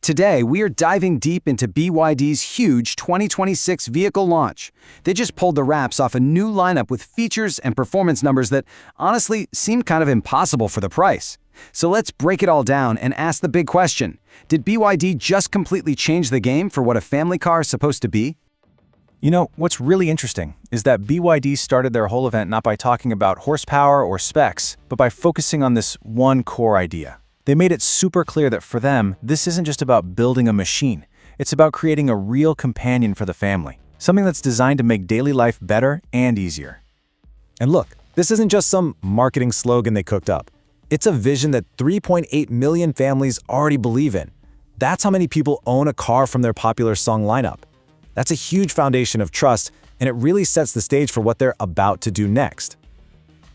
Today, we are diving deep into BYD's huge 2026 vehicle launch. They just pulled the wraps off a new lineup with features and performance numbers that honestly seem kind of impossible for the price. So let's break it all down and ask the big question. Did BYD just completely change the game for what a family car is supposed to be? You know, what's really interesting is that BYD started their whole event not by talking about horsepower or specs, but by focusing on this one core idea. They made it super clear that for them, this isn't just about building a machine. It's about creating a real companion for the family, something that's designed to make daily life better and easier. And look, this isn't just some marketing slogan they cooked up. It's a vision that 3.8 million families already believe in. That's how many people own a car from their popular Song lineup. That's a huge foundation of trust, and it really sets the stage for what they're about to do next.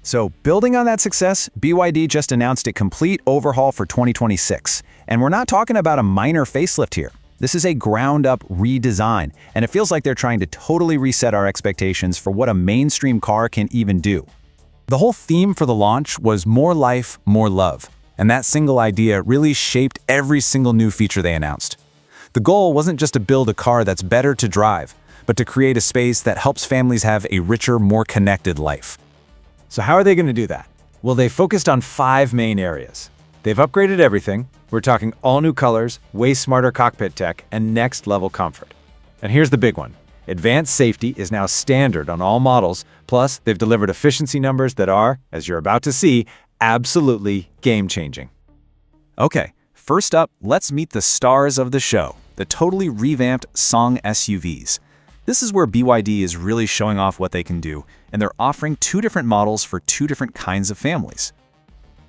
So, building on that success, BYD just announced a complete overhaul for 2026. And we're not talking about a minor facelift here. This is a ground-up redesign, and it feels like they're trying to totally reset our expectations for what a mainstream car can even do. The whole theme for the launch was more life, more love. And that single idea really shaped every single new feature they announced. The goal wasn't just to build a car that's better to drive, but to create a space that helps families have a richer, more connected life. So how are they going to do that? Well, they focused on 5 main areas. They've upgraded everything. We're talking all new colors, way smarter cockpit tech, and next-level comfort. And here's the big one. Advanced safety is now standard on all models, plus they've delivered efficiency numbers that are, as you're about to see, absolutely game-changing. Okay, first up, let's meet the stars of the show, the totally revamped Song SUVs. This is where BYD is really showing off what they can do, and they're offering 2 different models for 2 different kinds of families.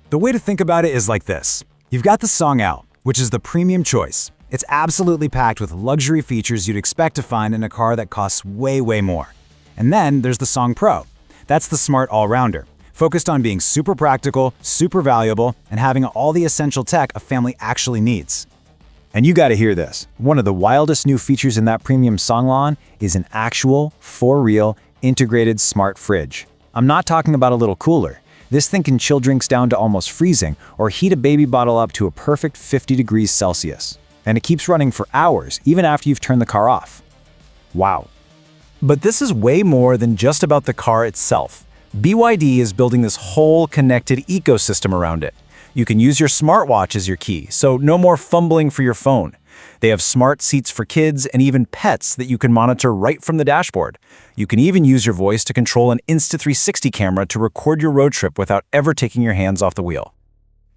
The way to think about it is like this. You've got the Song L, which is the premium choice. It's absolutely packed with luxury features you'd expect to find in a car that costs way more. And then there's the Song Pro. That's the smart all-rounder, focused on being super practical, super valuable, and having all the essential tech a family actually needs. And you gotta hear this. One of the wildest new features in that premium Song line is an actual, for-real, integrated smart fridge. I'm not talking about a little cooler. This thing can chill drinks down to almost freezing or heat a baby bottle up to a perfect 50 degrees Celsius. And it keeps running for hours, even after you've turned the car off. Wow. But this is way more than just about the car itself. BYD is building this whole connected ecosystem around it. You can use your smartwatch as your key, so no more fumbling for your phone. They have smart seats for kids and even pets that you can monitor right from the dashboard. You can even use your voice to control an Insta360 camera to record your road trip without ever taking your hands off the wheel.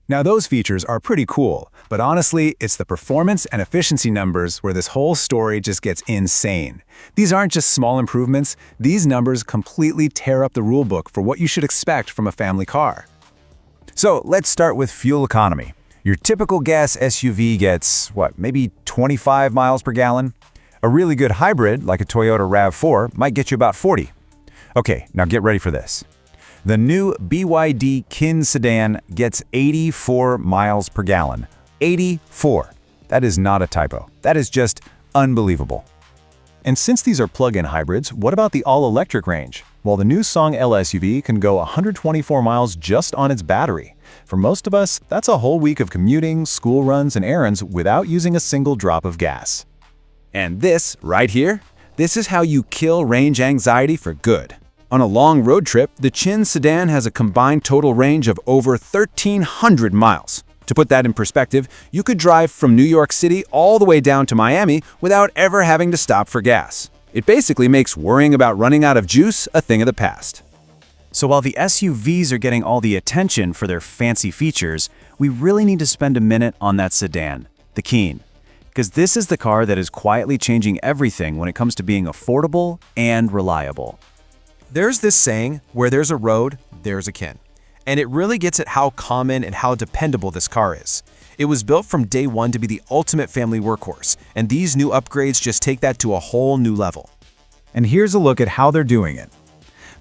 Now those features are pretty cool, but honestly, it's the performance and efficiency numbers where this whole story just gets insane. These aren't just small improvements, these numbers completely tear up the rulebook for what you should expect from a family car. So let's start with fuel economy. Your typical gas SUV gets, maybe 25 miles per gallon? A really good hybrid, like a Toyota RAV4, might get you about 40. Okay, now get ready for this. The new BYD Qin sedan gets 84 miles per gallon. 84. That is not a typo. That is just unbelievable. And since these are plug-in hybrids, what about the all-electric range? Well, the new Song L SUV can go 124 miles just on its battery. For most of us, that's a whole week of commuting, school runs, and errands without using a single drop of gas. And this, right here, this is how you kill range anxiety for good. On a long road trip, the Qin sedan has a combined total range of over 1,300 miles. To put that in perspective, you could drive from New York City all the way down to Miami without ever having to stop for gas. It basically makes worrying about running out of juice a thing of the past. So while the SUVs are getting all the attention for their fancy features, we really need to spend a minute on that sedan, the Qin. Because this is the car that is quietly changing everything when it comes to being affordable and reliable. There's this saying, where there's a road, there's a Qin. And it really gets at how common and how dependable this car is. It was built from day one to be the ultimate family workhorse, and these new upgrades just take that to a whole new level. And here's a look at how they're doing it.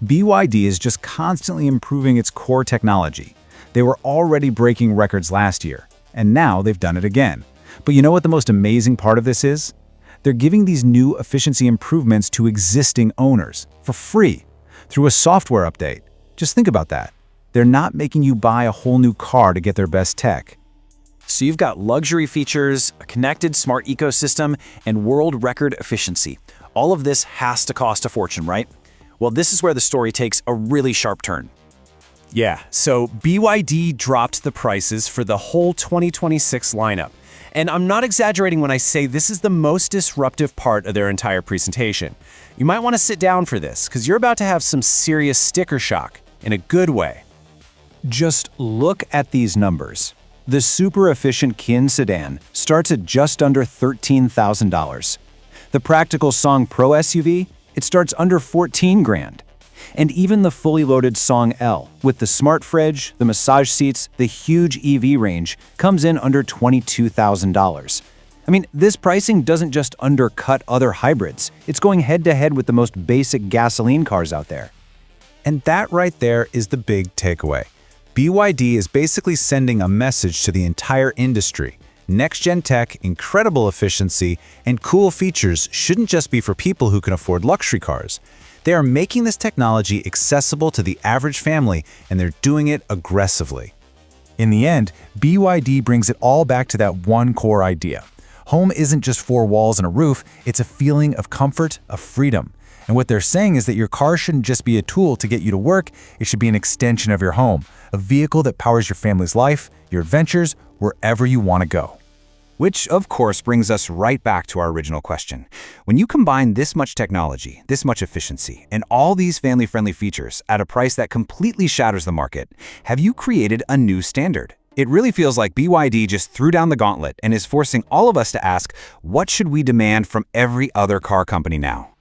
BYD is just constantly improving its core technology. They were already breaking records last year, and now they've done it again. But you know what the most amazing part of this is? They're giving these new efficiency improvements to existing owners for free through a software update. Just think about that. They're not making you buy a whole new car to get their best tech. So you've got luxury features, a connected smart ecosystem, and world record efficiency. All of this has to cost a fortune, right? Well, this is where the story takes a really sharp turn. Yeah, so BYD dropped the prices for the whole 2026 lineup. And I'm not exaggerating when I say this is the most disruptive part of their entire presentation. You might want to sit down for this, because you're about to have some serious sticker shock, in a good way. Just look at these numbers. The super efficient Qin sedan starts at just under $13,000. The practical Song Pro SUV, it starts under $14,000. And even the fully loaded Song L, with the smart fridge, the massage seats, the huge EV range, comes in under $22,000. I mean, this pricing doesn't just undercut other hybrids. It's going head-to-head with the most basic gasoline cars out there. And that right there is the big takeaway. BYD is basically sending a message to the entire industry. Next-gen tech, incredible efficiency, and cool features shouldn't just be for people who can afford luxury cars. They are making this technology accessible to the average family, and they're doing it aggressively. In the end, BYD brings it all back to that one core idea. Home isn't just four walls and a roof, it's a feeling of comfort, of freedom. And what they're saying is that your car shouldn't just be a tool to get you to work, it should be an extension of your home, a vehicle that powers your family's life, your adventures, wherever you want to go. Which, of course, brings us right back to our original question. When you combine this much technology, this much efficiency, and all these family-friendly features at a price that completely shatters the market, have you created a new standard? It really feels like BYD just threw down the gauntlet and is forcing all of us to ask, what should we demand from every other car company now?